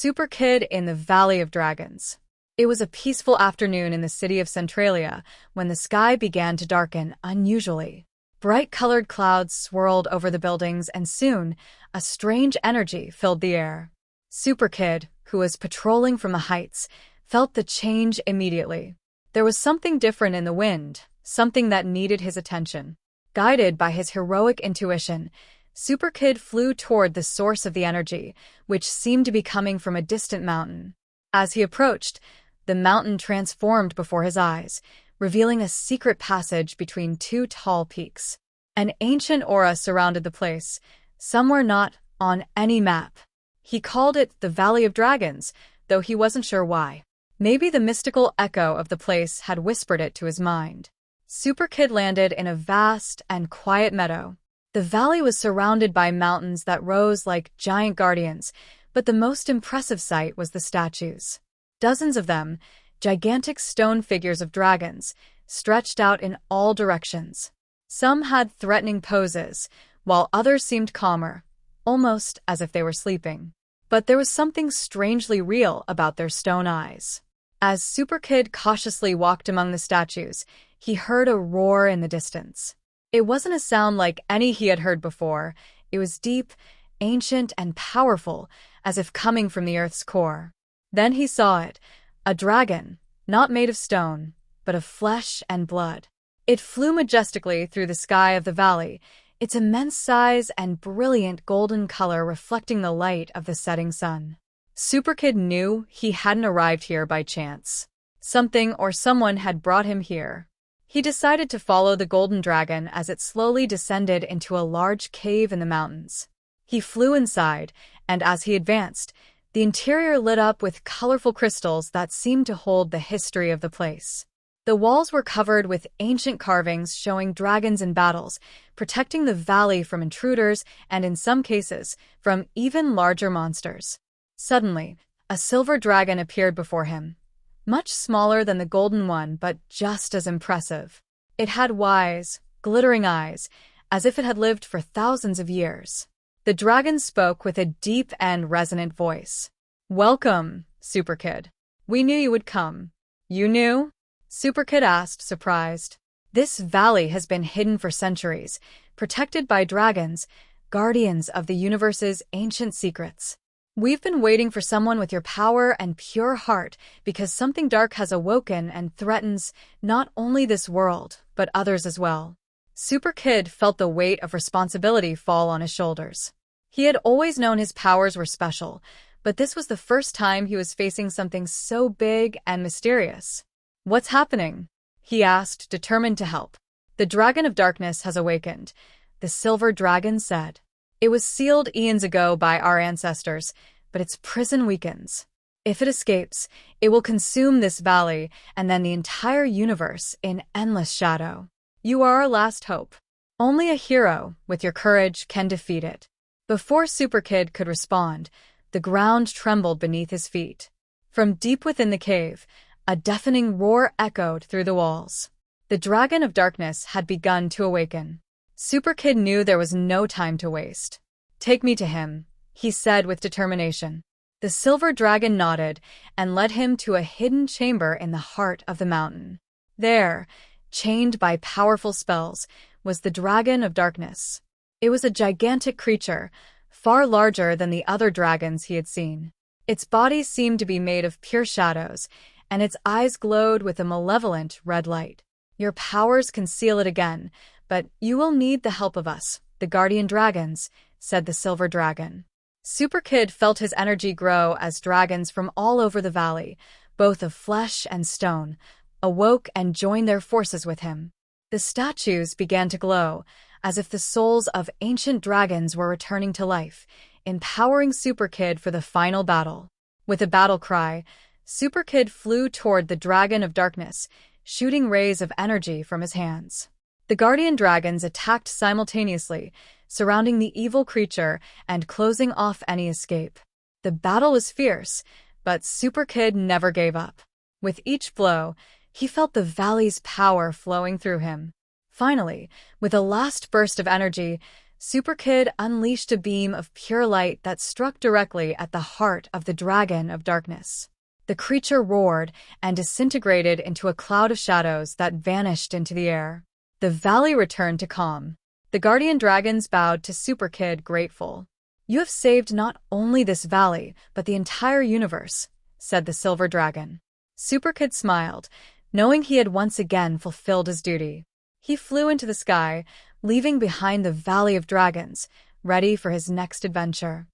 SuperKid in the Valley of Dragons. It was a peaceful afternoon in the city of Centralia when the sky began to darken unusually. Bright-colored clouds swirled over the buildings, and soon, a strange energy filled the air. SuperKid, who was patrolling from the heights, felt the change immediately. There was something different in the wind, something that needed his attention. Guided by his heroic intuition, SuperKid flew toward the source of the energy, which seemed to be coming from a distant mountain. As he approached, the mountain transformed before his eyes, revealing a secret passage between two tall peaks. An ancient aura surrounded the place, somewhere not on any map. He called it the Valley of Dragons, though he wasn't sure why. Maybe the mystical echo of the place had whispered it to his mind. SuperKid landed in a vast and quiet meadow. The valley was surrounded by mountains that rose like giant guardians, but the most impressive sight was the statues. Dozens of them, gigantic stone figures of dragons, stretched out in all directions. Some had threatening poses, while others seemed calmer, almost as if they were sleeping. But there was something strangely real about their stone eyes. As SuperKid cautiously walked among the statues, he heard a roar in the distance. It wasn't a sound like any he had heard before. It was deep, ancient, and powerful, as if coming from the earth's core. Then he saw it, a dragon, not made of stone, but of flesh and blood. It flew majestically through the sky of the valley, its immense size and brilliant golden color reflecting the light of the setting sun. SuperKid knew he hadn't arrived here by chance. Something or someone had brought him here. He decided to follow the golden dragon as it slowly descended into a large cave in the mountains. He flew inside, and as he advanced, the interior lit up with colorful crystals that seemed to hold the history of the place. The walls were covered with ancient carvings showing dragons in battles, protecting the valley from intruders and, in some cases, from even larger monsters. Suddenly, a silver dragon appeared before him. Much smaller than the golden one, but just as impressive. It had wise, glittering eyes, as if it had lived for thousands of years. The dragon spoke with a deep and resonant voice. "Welcome, SuperKid. We knew you would come." "You knew?" SuperKid asked, surprised. "This valley has been hidden for centuries, protected by dragons, guardians of the universe's ancient secrets. We've been waiting for someone with your power and pure heart because something dark has awoken and threatens not only this world, but others as well." SuperKid felt the weight of responsibility fall on his shoulders. He had always known his powers were special, but this was the first time he was facing something so big and mysterious. "What's happening?" he asked, determined to help. "The Dragon of Darkness has awakened," the silver dragon said. "It was sealed eons ago by our ancestors, but its prison weakens. If it escapes, it will consume this valley and then the entire universe in endless shadow. You are our last hope. Only a hero, with your courage, can defeat it." Before SuperKid could respond, the ground trembled beneath his feet. From deep within the cave, a deafening roar echoed through the walls. The Dragon of Darkness had begun to awaken. SuperKid knew there was no time to waste. "Take me to him," he said with determination. The silver dragon nodded and led him to a hidden chamber in the heart of the mountain. There, chained by powerful spells, was the Dragon of Darkness. It was a gigantic creature, far larger than the other dragons he had seen. Its body seemed to be made of pure shadows, and its eyes glowed with a malevolent red light. "Your powers can seal it again, but you will need the help of us, the guardian dragons," said the silver dragon. SuperKid felt his energy grow as dragons from all over the valley, both of flesh and stone, awoke and joined their forces with him. The statues began to glow, as if the souls of ancient dragons were returning to life, empowering SuperKid for the final battle. With a battle cry, SuperKid flew toward the Dragon of Darkness, shooting rays of energy from his hands. The guardian dragons attacked simultaneously, surrounding the evil creature and closing off any escape. The battle was fierce, but SuperKid never gave up. With each blow, he felt the valley's power flowing through him. Finally, with a last burst of energy, SuperKid unleashed a beam of pure light that struck directly at the heart of the Dragon of Darkness. The creature roared and disintegrated into a cloud of shadows that vanished into the air. The valley returned to calm. The guardian dragons bowed to SuperKid, grateful. "You have saved not only this valley, but the entire universe," said the silver dragon. SuperKid smiled, knowing he had once again fulfilled his duty. He flew into the sky, leaving behind the Valley of Dragons, ready for his next adventure.